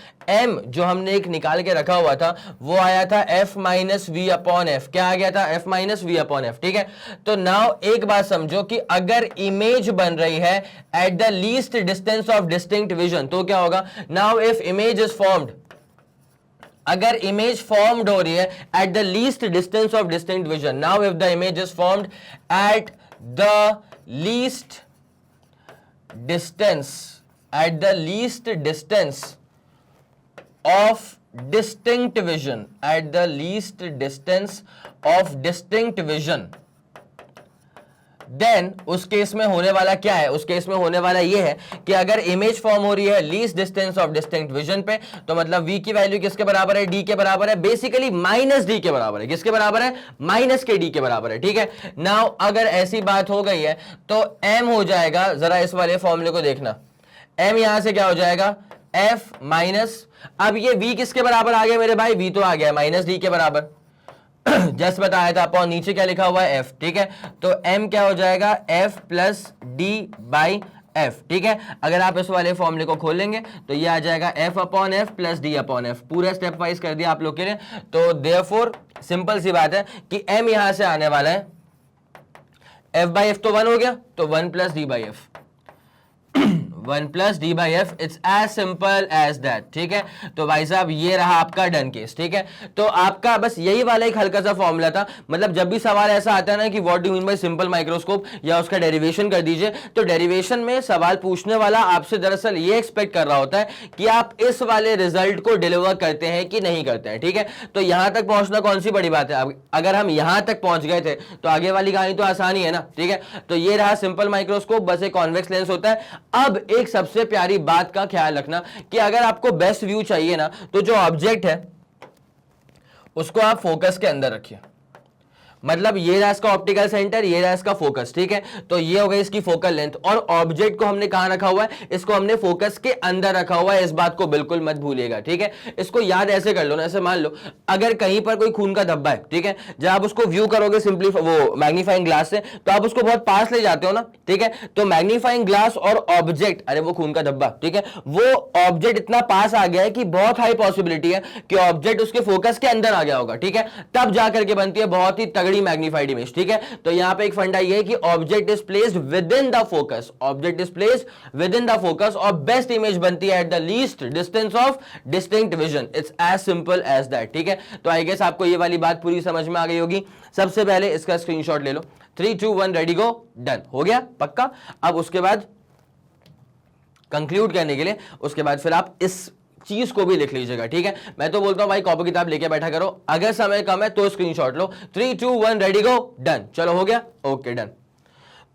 M जो हमने एक निकाल के रखा हुआ था वो आया था F-V/F। क्या आ गया था, F-V/F। ठीक है, तो नाउ एक बात समझो कि अगर इमेज बन रही है at the least distance of distinct vision तो क्या होगा, now if image is formed, अगर इमेज फॉर्म्ड हो रही है at the least distance of distinct vision, now if the image is formed at the least distance of distinct vision, then उस case में होने वाला क्या है, उस केस में होने वाला ये है कि अगर इमेज फॉर्म हो रही है least distance of distinct vision पे, तो मतलब v की वैल्यू किसके बराबर है, d के बराबर है, बेसिकली माइनस d के बराबर है। किसके बराबर है, माइनस के d के बराबर है। ठीक है, नाउ अगर ऐसी बात हो गई है तो m हो जाएगा, जरा इस वाले फॉर्मूले को देखना, m यहां से क्या हो जाएगा, f माइनस, अब ये v किसके बराबर आ गया मेरे भाई, v तो आ गया माइनस d के बराबर, जस्ट बताया था अपॉन, नीचे क्या लिखा हुआ है f। ठीक है, तो m क्या हो जाएगा, f plus d by f। ठीक है, अगर आप इस वाले फॉर्मूले को खोलेंगे तो ये आ जाएगा f upon f plus d upon f, पूरा स्टेप वाइज कर दिया आप लोग के लिए। तो देयरफॉर सिंपल सी बात है कि m यहां से आने वाला है, f बाई f तो 1 हो गया, तो 1 plus d by f, 1 plus D by F, it's as simple as that. ठीक है, तो भाई साहब ये रहा आपका डन केस। ठीक है, तो आपका बस यही वाला एक हल्का सा फॉर्मूला था, मतलब जब भी सवाल ऐसा आता है ना कि what do mean by simple microscope या उसका डेरिवेशन कर दीजिए, तो डेरिवेशन में सवाल पूछने वाला आपसे दरअसल ये एक्सपेक्ट कर रहा होता है कि आप इस वाले रिजल्ट को डिलीवर करते हैं कि नहीं करते हैं। ठीक है, तो यहां तक पहुंचना कौन सी बड़ी बात है, अगर हम यहां तक पहुंच गए थे तो आगे वाली कहानी तो आसानी है ना। ठीक है, तो ये रहा सिंपल माइक्रोस्कोप, बस एक कॉन्वेक्स लेंस होता है। अब एक सबसे प्यारी बात का ख्याल रखना कि अगर आपको बेस्ट व्यू चाहिए ना, तो जो ऑब्जेक्ट है उसको आप फोकस के अंदर रखिए, मतलब ये रहा इसका ऑप्टिकल सेंटर, ये रहा इसका फोकस। ठीक है, तो ये हो गई इसकी फोकल लेंथ, और ऑब्जेक्ट को हमने कहां रखा हुआ है, इसको हमने फोकस के अंदर रखा हुआ है, इस बात को बिल्कुल मत भूलिएगा। ठीक है, इसको याद ऐसे कर लो ना, ऐसे मान लो अगर कहीं पर कोई खून का धब्बा है, ठीक है, जब आप उसको व्यू करोगे सिंपली वो मैग्नीफाइंग ग्लास से, तो आप उसको बहुत पास ले जाते हो ना। ठीक है, तो मैग्नीफाइंग ग्लास और ऑब्जेक्ट, अरे वो खून का धब्बा, ठीक है, वो ऑब्जेक्ट इतना पास आ गया है कि बहुत हाई पॉसिबिलिटी है कि ऑब्जेक्ट उसके फोकस के अंदर आ गया होगा। ठीक है, तब जाकर के बनती है बहुत ही तगड़ी मैग्नीफाइड इमेज। ठीक है, तो यहां पे एक फंडा ये है कि object is placed within the focus, object is placed within the focus, और बेस्ट इमेज बनती है at the least distance of distinct vision. It's as simple as that. ठीक है, तो आई गेस आपको ये वाली बात पूरी समझ में आ गई होगी। सबसे पहले इसका स्क्रीनशॉट ले लो, 3 2 1 रेडी गो, डन हो गया पक्का। अब उसके बाद कंक्लूड करने के लिए उसके बाद फिर आप इस चीज को भी लिख लीजिएगा। ठीक है, मैं तो बोलता हूं भाई कॉपी किताब लेके बैठा करो, अगर समय कम है तो स्क्रीनशॉट लो, 3 2 1 रेडी गो, डन। चलो हो गया, ओके डन।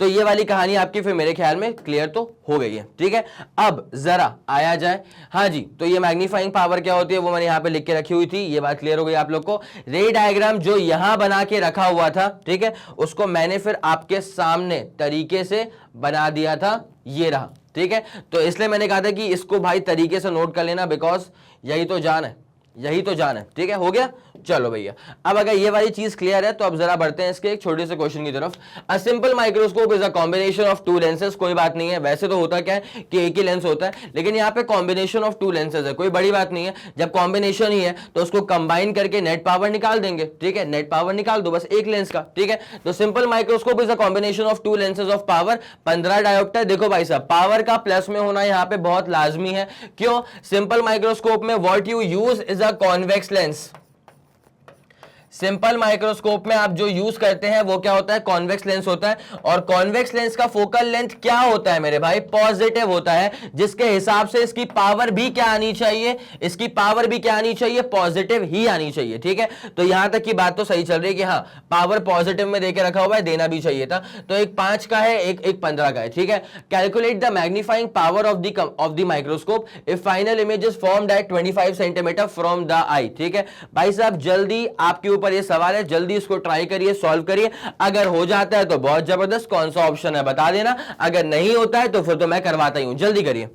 तो ये वाली कहानी आपकी फिर मेरे ख्याल में क्लियर तो हो गई है। ठीक है, अब जरा आया जाए, हाँ जी, तो ये मैग्नीफाइंग पावर क्या होती है वो मैंने यहां पे लिख के रखी हुई थी, ये बात क्लियर हो गई आप लोग को। रे डायग्राम जो यहां बना के रखा हुआ था, ठीक है, उसको मैंने फिर आपके सामने तरीके से बना दिया था, ये रहा। ठीक है, तो इसलिए मैंने कहा था कि इसको भाई तरीके से नोट कर लेना, बिकॉज यही तो जान है, यही तो जान है। ठीक है, हो गया, चलो भैया। अब अगर ये वाली चीज क्लियर है तो अब जरा बढ़ते हैं इसके एक छोटे से क्वेश्चन की तरफ। अ simple microscope is a combination of to lenses. कोई बात नहीं है, वैसे तो होता क्या है कि एक ही लेंस होता है, लेकिन यहाँ पे कॉम्बिनेशन ऑफ टू लेंसेज है, कोई बड़ी बात नहीं है। जब कॉम्बिनेशन ही है तो उसको कंबाइन करके नेट पावर निकाल देंगे। ठीक है, नेट पावर निकाल दो बस एक लेंस का। ठीक है, तो simple microscope is a combination of to lenses of power 15 dioptre. देखो भाई साहब, पावर का प्लस में होना यहाँ पे बहुत लाजमी है। क्यों? सिंपल माइक्रोस्कोप में what you use is a convex lens. Simple microscope में आप जो यूज करते हैं वो क्या होता है, कॉन्वेक्स लेंस होता है। और कॉन्वेक्स लेंस का फोकल लेंथ क्या होता है मेरे भाई, पॉजिटिव होता है, जिसके हिसाब से इसकी पावर भी क्या आनी चाहिए, इसकी पावर भी क्या आनी चाहिए, पॉजिटिव ही आनी चाहिए। ठीक है, तो यहां तक की बात तो सही चल रही है कि हाँ पावर पॉजिटिव में देके रखा हुआ है, देना भी चाहिए था। तो एक 5 का है, एक 15 का है। ठीक है, calculate the magnifying power of the microscope if final image is formed at 25 centimetre from the eye. ठीक है भाई साहब, जल्दी आपके ऊपर ये सवाल है, जल्दी इसको ट्राई करिए, सॉल्व करिए। अगर हो जाता है तो बहुत जबरदस्त, कौन सा ऑप्शन है बता देना, अगर नहीं होता है तो फिर तो मैं करवाता ही हूं, जल्दी करिए।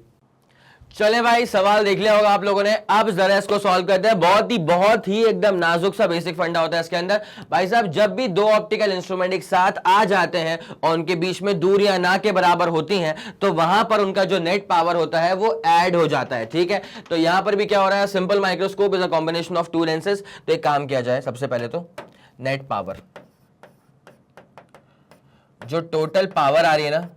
चले भाई, सवाल देख लिया होगा आप लोगों ने, अब जरा इसको सॉल्व करते हैं। बहुत ही एकदम नाजुक सा बेसिक फंडा होता है इसके अंदर। भाई साहब, जब भी दो ऑप्टिकल इंस्ट्रूमेंट एक साथ आ जाते हैं और उनके बीच में दूरियां ना के बराबर होती हैं, तो वहां पर उनका जो नेट पावर होता है वो ऐड हो जाता है। ठीक है, तो यहां पर भी क्या हो रहा है, simple microscope is a combination of to lenses. तो एक काम किया जाए, सबसे पहले तो नेट पावर, जो टोटल पावर आ रही है ना,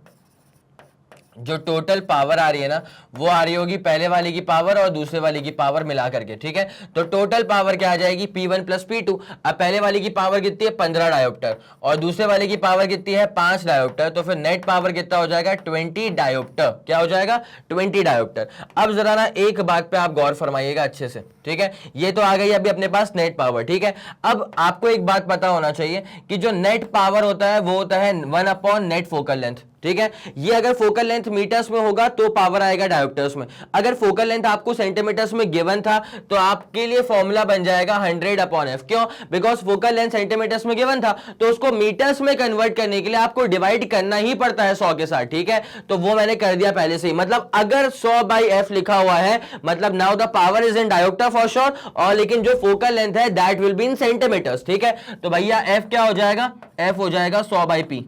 जो टोटल पावर आ रही है ना वो आ रही होगी पहले वाले की पावर और दूसरे वाले की पावर मिला करके, ठीक है। तो टोटल पावर क्या आ जाएगी P1 प्लस P2। अब पहले वाले की पावर कितनी है 15 डायोप्टर और दूसरे वाले की पावर कितनी है 5 डायोप्टर, तो फिर नेट पावर कितना हो जाएगा 20 डायोप्टर। क्या हो जाएगा 20 डायोप्टर। अब जरा ना एक बात पे आप गौर फरमाइएगा अच्छे से, ठीक है। ये तो आ गई अभी अपने पास नेट पावर, ठीक है। अब आपको एक बात पता होना चाहिए कि जो नेट पावर होता है वो होता है 1 अपॉन नेट फोकल लेंथ, ठीक है। ये अगर फोकल लेंथ मीटर्स में होगा तो पावर आएगा डायोप्टर्स में। अगर फोकल लेंथ आपको सेंटीमीटर्स में गिवन था तो आपके लिए फॉर्मूला बन जाएगा 100 अपॉन एफ। क्यों? बिकॉज फोकल लेंथ सेंटीमीटर्स में गिवन था तो उसको मीटर्स में कन्वर्ट करने के लिए आपको डिवाइड करना ही पड़ता है 100 के साथ, ठीक है। तो वो मैंने कर दिया पहले से ही। मतलब अगर 100 बाई एफ लिखा हुआ है मतलब now the power is in dioptre for sure, और लेकिन जो फोकल लेंथ है that will be in centimetres, ठीक है। तो भैया एफ क्या हो जाएगा, एफ हो जाएगा 100 बाई पी।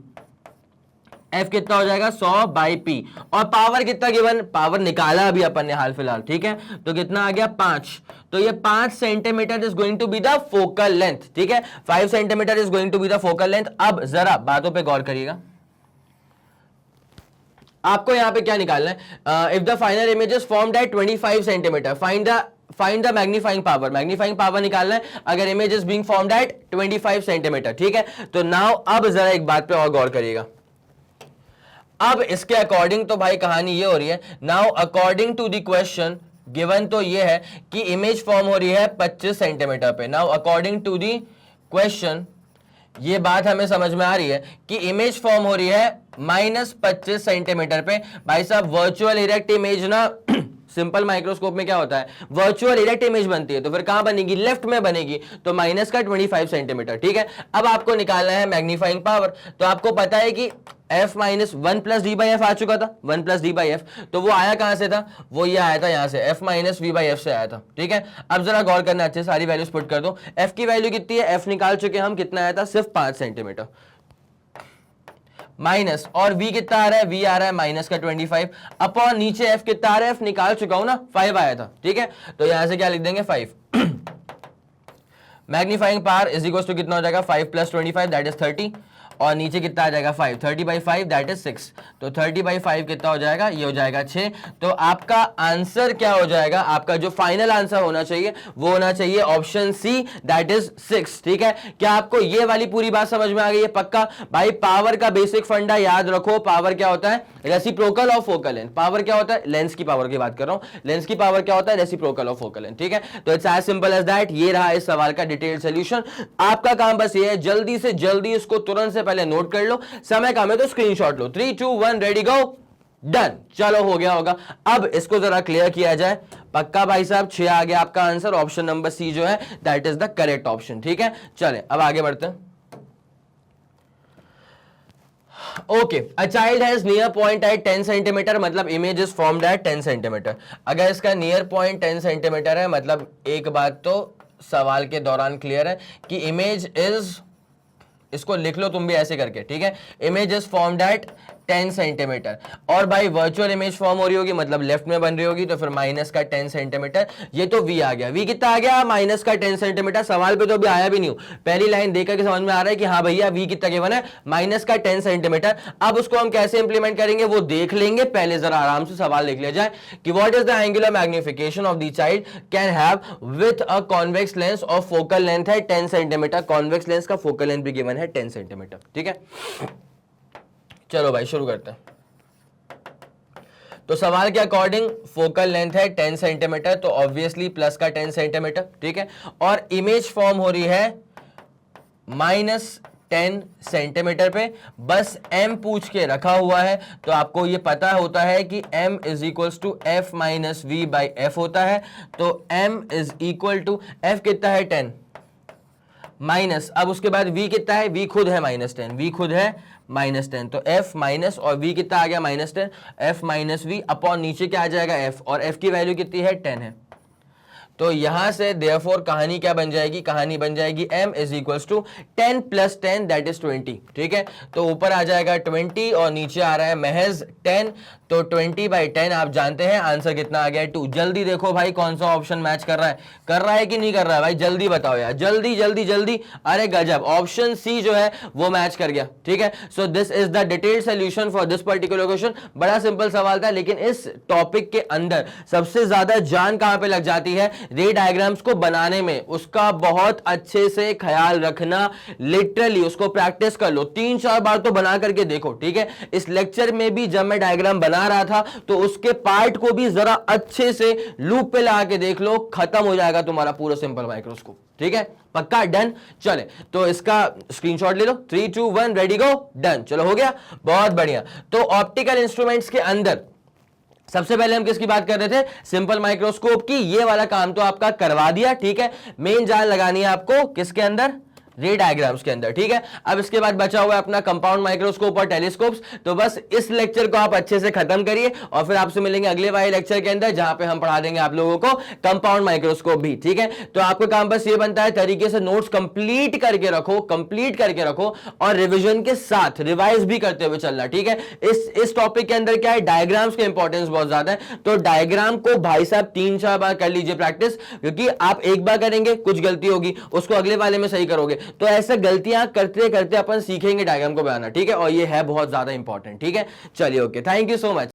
F कितना हो जाएगा 100 बाई पी। और पावर कितना गिवन, पावर निकाला अभी अपन ने हाल फिलहाल, ठीक है। तो कितना आ गया 5। तो ये 5 centimetre is going to be the focal length, ठीक है। 5 centimetre is going to be the focal length. अब जरा बातों पे गौर करिएगा, आपको यहां पे क्या निकालना है। If the final image is formed at 25 centimetre find the magnifying power. Magnifying power निकालना है अगर image is being formed at 25 centimetre, ठीक है। तो नाउ अब जरा एक बात पे और गौर करिएगा। अब इसके अकॉर्डिंग तो भाई कहानी ये हो रही है, now according to the question given तो ये है कि इमेज फॉर्म हो रही है 25 सेंटीमीटर पे। Now according to the question ये बात हमें समझ में आ रही है कि इमेज फॉर्म हो रही है -25 सेंटीमीटर पे। भाई साहब वर्चुअल इरेक्ट इमेज ना सिंपल माइक्रोस्कोप में क्या होता है, वर्चुअल इरेक्ट इमेज बनती है तो फिर कहां बनेगी, लेफ्ट में बनेगी, तो माइनस का 25 सेंटीमीटर, ठीक है। अब आपको निकालना है मैग्नीफाइंग पावर। तो आपको पता है कि f minus 1 plus D by F आ चुका था, 1 प्लस डी बाई एफ। तो वो आया कहां से था, वो ये आया था यहां से, f minus v by f से आया था, ठीक है। अब जरा गौर करना अच्छे, सारी वैल्यूज पुट कर दो। f की वैल्यू कितनी है, f निकाल चुके हम, कितना आया था सिर्फ 5 सेंटीमीटर माइनस, और v कितना आ रहा है, v आ रहा है माइनस का 25 अपॉन नीचे f कितना आ रहा है, f निकाल चुका हूं ना 5 आया था, ठीक है। तो यहां से क्या लिख देंगे 5। Magnifying power is equal to कितना हो जाएगा 5 प्लस 25 दैट इज 30, और नीचे कितना आ जाएगा 5, 30 बाई 5 दैट इज 6। तो 30 बाई 5 कितना हो जाएगा, ये हो जाएगा 6। तो आपका आंसर क्या हो जाएगा, आपका जो फाइनल आंसर होना चाहिए वो होना चाहिए ऑप्शन सी दैट इज 6, ठीक है। क्या आपको ये वाली पूरी बात समझ में आ गई है पक्का? भाई पावर का बेसिक फंडा याद रखो, पावर क्या होता है, reciprocal of focal length. Power क्या होता है, लेंस की पावर की बात कर रहा हूं, लेंस की पावर क्या होता है, रेसिप्रोकल ऑफ फोकल लेंथ, ठीक है। तो it's as simple as that. ये रहा इस सवाल का डिटेल्ड सॉल्यूशन। आपका काम बस ये है जल्दी से जल्दी इसको तुरंत से पहले नोट कर लो, समय कम है तो स्क्रीनशॉट लो। 3 2 1 रेडी गो, डन। चलो हो गया होगा। अब इसको जरा क्लियर किया जाए। पक्का भाई साहब 6 आ गया आपका आंसर, ऑप्शन नंबर सी जो है that is the correct option, ठीक है। चले अब आगे बढ़ते हैं। Okay, a child has near point at 10 centimetre, मतलब image is formed at 10 centimetre. अगर इसका नियर पॉइंट 10 सेंटीमीटर है मतलब एक बात तो सवाल के दौरान क्लियर है कि इमेज इज, इसको लिख लो तुम भी ऐसे करके, ठीक है। Image is formed at 10 centimetre, और भाई वर्चुअल इमेज फॉर्म हो रही होगी मतलब लेफ्ट में बन रही होगी, तो फिर माइनस का 10 सेंटीमीटर। ये तो v आ गया, v कितना आ गया माइनस का 10 सेंटीमीटर। सवाल पे तो अभी आया भी नहीं हूं, पहली लाइन देख करके समझ में आ रहा है कि हाँ भैया v कितना गिवन है, माइनस का 10 सेंटीमीटर। अब उसको हम कैसे इंप्लीमेंट करेंगे वो देख लेंगे, पहले जरा आराम से सवाल देख लिया जाए कि what is the angular magnification of the child can have with a convex lens of focal length है 10 सेंटीमीटर। कॉन्वेक्स लेंस का फोकल लेंथ भी गिवन है 10 सेंटीमीटर, ठीक है। चलो भाई शुरू करते हैं। तो सवाल के अकॉर्डिंग फोकल लेंथ है 10 सेंटीमीटर, तो ऑब्वियसली प्लस का 10 सेंटीमीटर, ठीक है। और इमेज फॉर्म हो रही है -10 सेंटीमीटर पे, बस m पूछ के रखा हुआ है। तो आपको ये पता होता है कि m is equal to f minus v by f होता है। तो m is equal to f कितना है 10 माइनस, अब उसके बाद v कितना है, v खुद है -10, v खुद है -10, तो f माइनस और v कितना आ गया -10, f माइनस वी अपॉन नीचे क्या आ जाएगा f, और f की वैल्यू कितनी है 10 है। तो यहां से देयरफॉर कहानी क्या बन जाएगी, कहानी बन जाएगी m is equals to 10 plus 10 that is 20। ठीक है, तो ऊपर आ जाएगा 20 और नीचे आ रहा है महज 10, तो 20/10 आप जानते हैं आंसर कितना आ गया 2। जल्दी देखो भाई कौन सा ऑप्शन मैच कर रहा है कि नहीं कर रहा है भाई, जल्दी बताओ यार, जल्दी जल्दी जल्दी। अरे गजब, ऑप्शन सी जो है वो मैच कर गया। ठीक है, सो this is the detailed solution for this particular question. बड़ा सिंपल सवाल था, लेकिन इस टॉपिक के अंदर सबसे ज्यादा जान कहां पे लग जाती है, रे डायग्राम्स को बनाने में। उसका बहुत अच्छे से ख्याल रखना, लिटरली उसको प्रैक्टिस कर लो, 3-4 बार तो बना करके देखो। ठीक है, इस लेक्चर में भी जब मैं डायग्राम बना रहा था तो उसके पार्ट को भी जरा अच्छे से लूप पे लगा के देख लो, खत्म हो जाएगा तुम्हारा पूरा सिंपल माइक्रोस्कोप। ठीक है, पक्का डन। चले तो इसका स्क्रीनशॉट ले लो, 3 2 1 रेडी गो, डन। चलो हो गया, बहुत बढ़िया। तो ऑप्टिकल इंस्ट्रूमेंट्स के अंदर सबसे पहले हम किसकी बात कर रहे थे, सिंपल माइक्रोस्कोप की। ये वाला काम तो आपका करवा दिया। ठीक है, मेन जान लगानी है आपको किसके अंदर, रे डायग्राम्स के अंदर। ठीक है, अब इसके बाद बचा हुआ है अपना कंपाउंड माइक्रोस्कोप और टेलीस्कोप्स। तो बस इस लेक्चर को आप अच्छे से खत्म करिए और फिर आपसे मिलेंगे अगले वाले लेक्चर के अंदर, जहां पे हम पढ़ा देंगे आप लोगों को कंपाउंड माइक्रोस्कोप भी। ठीक है, तो आपका काम बस ये बनता है तरीके से नोट्स कंप्लीट करके रखो और रिविजन के साथ रिवाइज भी करते हुए चलना। ठीक है, इस टॉपिक के अंदर क्या है, डायग्राम्स के इंपॉर्टेंस बहुत ज्यादा है, तो डायग्राम को भाई साहब 3-4 बार कर लीजिए प्रैक्टिस, क्योंकि आप एक बार करेंगे कुछ गलती होगी, उसको अगले वाले में सही करोगे, तो ऐसे गलतियां करते करते अपन सीखेंगे डायग्राम को बनाना। ठीक है, और ये है बहुत ज्यादा इंपॉर्टेंट। ठीक है, चलिए okay, thank you so much.